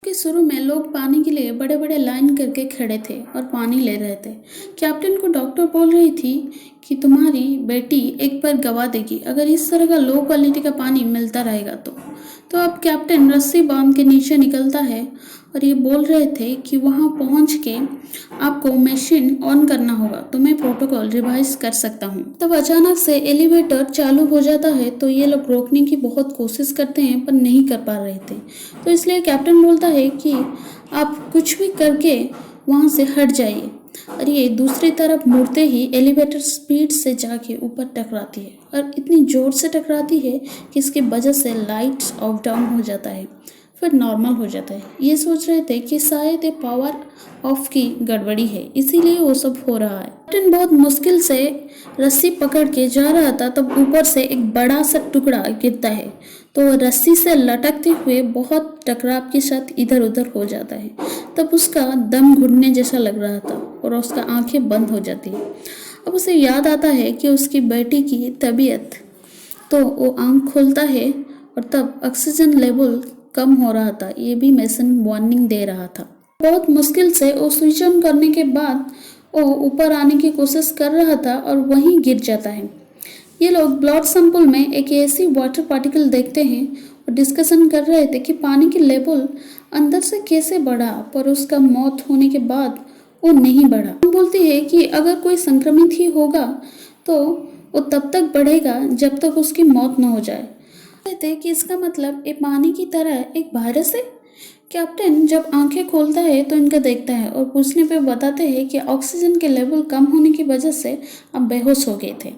कि शुरू में लोग पानी के लिए बड़े बड़े लाइन करके खड़े थे और पानी ले रहे थे। कैप्टन को डॉक्टर बोल रही थी कि तुम्हारी बेटी एक बार गवा देगी अगर इस तरह का लो क्वालिटी का पानी मिलता रहेगा तो अब कैप्टन रस्सी बांध के नीचे निकलता है और ये बोल रहे थे कि वहाँ पहुँच के आपको मशीन ऑन करना होगा तो मैं प्रोटोकॉल रिवाइज कर सकता हूँ। तब अचानक से एलिवेटर चालू हो जाता है तो ये लोग रोकने की बहुत कोशिश करते हैं पर नहीं कर पा रहे थे। तो इसलिए कैप्टन बोलता है कि आप कुछ भी करके वहाँ से हट जाइए और ये दूसरी तरफ मुड़ते ही एलिवेटर स्पीड से जाके ऊपर टकराती है और इतनी ज़ोर से टकराती है कि इसकी वजह से लाइट्स ऑफ डाउन हो जाता है फिर नॉर्मल हो जाता है। ये सोच रहे थे कि शायद ये पावर ऑफ की गड़बड़ी है इसीलिए वो सब हो रहा है। कैप्टन बहुत मुश्किल से रस्सी पकड़ के जा रहा था तब ऊपर से एक बड़ा सा टुकड़ा गिरता है तो रस्सी से लटकते हुए बहुत टकराव के साथ इधर उधर हो जाता है। तब उसका दम घुटने जैसा लग रहा था और उसका आंखें बंद हो जाती है। अब उसे याद आता है कि उसकी बेटी की तबीयत, तो वो आंख खोलता है और तब ऑक्सीजन लेवल कम हो रहा था। ये भी मिशन वार्निंग दे रहा था। बहुत मुश्किल से वो स्विच ऑन करने के बाद वो ऊपर आने की कोशिश कर रहा था और वहीं गिर जाता है। ये लोग ब्लड सैंपल में एक ऐसी वाटर पार्टिकल देखते हैं और डिस्कशन कर रहे थे कि पानी की लेवल अंदर से कैसे बढ़ा पर उसका मौत होने के बाद वो नहीं बढ़ा। हम बोलती है कि अगर कोई संक्रमित ही होगा तो वो तब तक बढ़ेगा जब तक उसकी मौत न हो जाए। कहते कि इसका मतलब ये पानी की तरह एक वायरस है। कैप्टन जब आंखें खोलता है तो इनका देखता है और पूछने पे बताते हैं कि ऑक्सीजन के लेवल कम होने की वजह से अब बेहोश हो गए थे।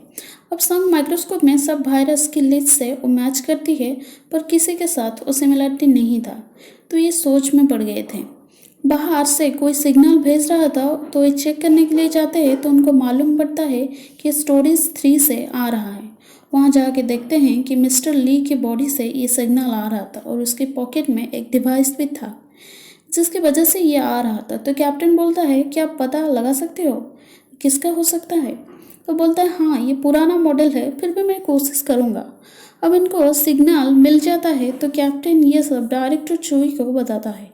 अब संग माइक्रोस्कोप में सब वायरस की लिस्ट से वो मैच करती है पर किसी के साथ वो सिमिलरिटी नहीं था तो ये सोच में पड़ गए थे। बाहर से कोई सिग्नल भेज रहा था तो ये चेक करने के लिए जाते हैं तो उनको मालूम पड़ता है कि स्टोरेज 3 से आ रहा है। वहाँ जाके देखते हैं कि मिस्टर ली की बॉडी से ये सिग्नल आ रहा था और उसके पॉकेट में एक डिवाइस भी था जिसकी वजह से ये आ रहा था। तो कैप्टन बोलता है कि आप पता लगा सकते हो किसका हो सकता है। तो बोलता है हाँ ये पुराना मॉडल है फिर भी मैं कोशिश करूँगा। अब इनको सिग्नल मिल जाता है तो कैप्टन ये सब डायरेक्टर चोई को बताता है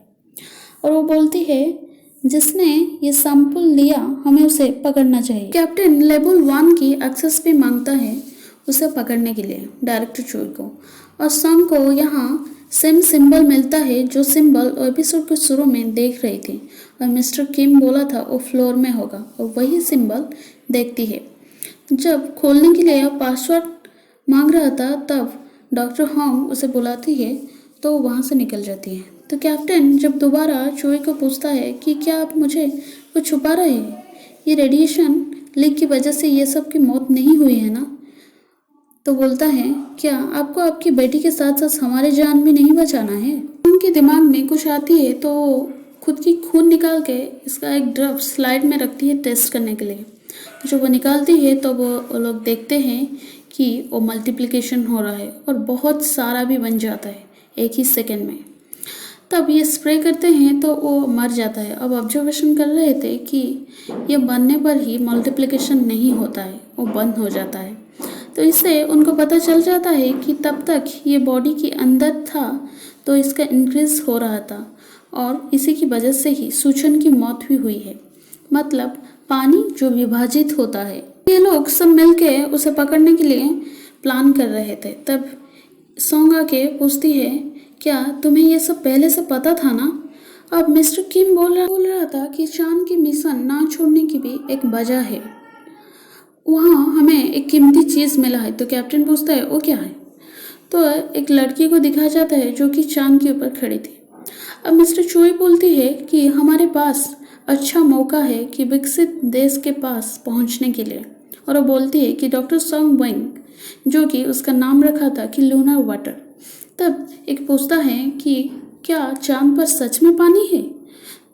और वो बोलती है जिसने ये सैंपल लिया हमें उसे पकड़ना चाहिए। कैप्टन लेवल 1 की एक्सेस भी मांगता है उसे पकड़ने के लिए डायरेक्टर चोई को और सॉन्ग को यहाँ सेम सिंबल मिलता है जो सिंबल एपिसोड के शुरू में देख रही थी और मिस्टर किम बोला था वो फ्लोर में होगा और वही सिंबल देखती है। जब खोलने के लिए पासवर्ड मांग रहा था तब डॉक्टर हॉन्ग उसे बुलाती है तो वहाँ से निकल जाती है। तो कैप्टन जब दोबारा चोई को पूछता है कि क्या आप मुझे कुछ छुपा रहे हैं, ये रेडिएशन लीक की वजह से ये सब की मौत नहीं हुई है ना। तो बोलता है क्या आपको आपकी बेटी के साथ साथ हमारे जान भी नहीं बचाना है। उनके दिमाग में कुछ आती है तो खुद की खून निकाल के इसका एक ड्रॉप स्लाइड में रखती है टेस्ट करने के लिए। तो जब वो निकालती है तो वो लोग देखते हैं कि वो मल्टीप्लिकेशन हो रहा है और बहुत सारा भी बन जाता है एक ही सेकेंड में। तब ये स्प्रे करते हैं तो वो मर जाता है। अब ऑब्जर्वेशन कर रहे थे कि ये बनने पर ही मल्टीप्लिकेशन नहीं होता है वो बंद हो जाता है। तो इससे उनको पता चल जाता है कि तब तक ये बॉडी के अंदर था तो इसका इंक्रीज हो रहा था और इसी की वजह से ही सूचन की मौत भी हुई है। मतलब पानी जो विभाजित होता है। ये लोग सब मिलके उसे पकड़ने के लिए प्लान कर रहे थे। तब सॉन्ग आके पूछती है क्या तुम्हें ये सब पहले से पता था ना। अब मिस्टर किम बोल रहा था कि चांद की मिशन ना छोड़ने की भी एक वजह है, वहाँ हमें एक कीमती चीज़ मिला है। तो कैप्टन पूछता है वो क्या है। तो एक लड़की को दिखाया जाता है जो कि चांद के ऊपर खड़ी थी। अब मिस्टर चोई बोलती है कि हमारे पास अच्छा मौका है कि विकसित देश के पास पहुंचने के लिए और वो बोलती है कि डॉक्टर सॉन्ग वेंग जो कि उसका नाम रखा था कि लूनर वाटर। तब एक पूछता है कि क्या चांद पर सच में पानी है।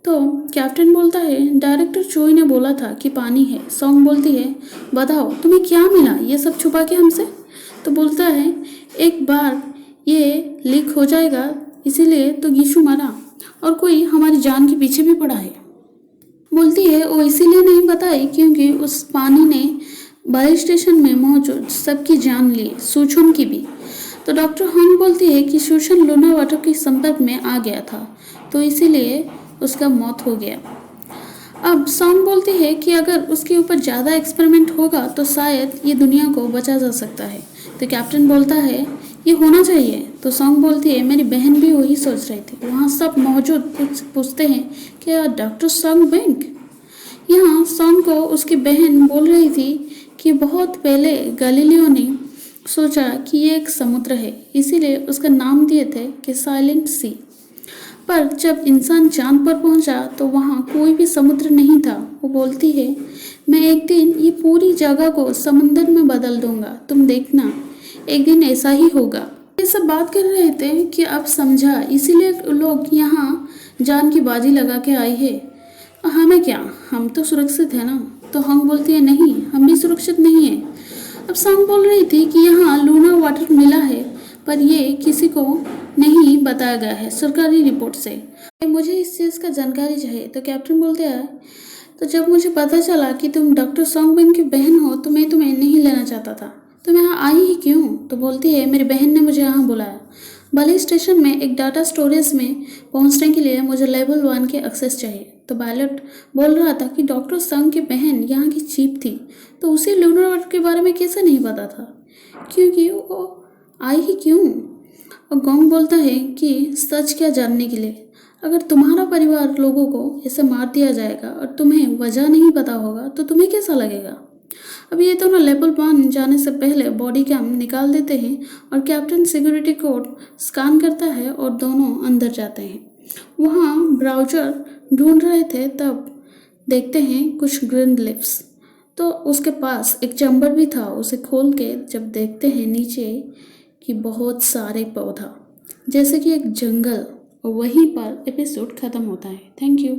तो कैप्टन बोलता है डायरेक्टर चोई ने बोला था कि पानी है। सॉन्ग बोलती है बताओ तुम्हें क्या मिला ये सब छुपा के हमसे। तो बोलता है एक बार ये लीक हो जाएगा इसीलिए तो गीशु मरा और कोई हमारी जान के पीछे भी पड़ा है। बोलती है वो इसीलिए नहीं बताई क्योंकि उस पानी ने बायो स्टेशन में मौजूद सबकी जान ली, सूचन की भी। तो डॉक्टर हंग बोलती है कि शोशन लूना वाटर के संपर्क में आ गया था, तो इसीलिए उसका मौत हो गया। अब सॉन्ग बोलती है कि अगर उसके ऊपर ज़्यादा एक्सपेरिमेंट होगा तो शायद ये दुनिया को बचा जा सकता है। तो कैप्टन बोलता है ये होना चाहिए। तो सॉन्ग बोलती है मेरी बहन भी वही सोच रही थी। वहाँ सब मौजूद पूछते हैं क्या डॉक्टर सॉन्ग बैंक। यहाँ सॉन्ग को उसकी बहन बोल रही थी कि बहुत पहले गैलीलियो ने सोचा कि ये एक समुद्र है, इसीलिए उसका नाम दिए थे कि साइलेंट सी। पर जब इंसान चांद पर पहुंचा तो वहाँ कोई भी समुद्र नहीं था। वो बोलती है मैं एक दिन ये पूरी जगह को समंदर में बदल दूंगा, तुम देखना एक दिन ऐसा ही होगा। ये सब बात कर रहे थे कि अब समझा, इसीलिए लोग यहाँ जान की बाजी लगा के आए हैं। हमें क्या, हम तो सुरक्षित है ना। तो हंग बोलती है नहीं, हम भी सुरक्षित नहीं है। अब सांग बोल रही थी कि यहाँ लूना वाटर मिला है, पर ये किसी को नहीं बताया गया है सरकारी रिपोर्ट से। मुझे इस चीज़ का जानकारी चाहिए। तो कैप्टन बोलते हैं तो जब मुझे पता चला कि तुम डॉक्टर सॉन्गबिन की बहन हो तो मैं तुम्हें नहीं लेना चाहता था। तुम यहाँ आई ही क्यों? तो बोलती है मेरी बहन ने मुझे यहाँ बुलाया। भले स्टेशन में एक डाटा स्टोरेज में पहुँचने के लिए मुझे लेवल 1 के एक्सेस चाहिए। तो पायलट बोल रहा था कि डॉक्टर संग की बहन यहाँ की चीफ थी, तो उसे लूनर वाटर के बारे में कैसे नहीं पता था, क्योंकि वो आई ही क्यों। और गोंग बोलता है कि सच क्या जानने के लिए। अगर तुम्हारा परिवार लोगों को ऐसे मार दिया जाएगा और तुम्हें वजह नहीं पता होगा तो तुम्हें कैसा लगेगा। अब ये दोनों लेवल 1 जाने से पहले बॉडी कैम निकाल देते हैं और कैप्टन सिक्योरिटी कोड स्कैन करता है और दोनों अंदर जाते हैं। वहाँ ब्राउजर ढूंढ रहे थे तब देखते हैं कुछ ग्रीन लिप्स। तो उसके पास एक चैम्बर भी था। उसे खोल के जब देखते हैं नीचे कि बहुत सारे पौधा, जैसे कि एक जंगल। और वहीं पर एपिसोड ख़त्म होता है। Thank you.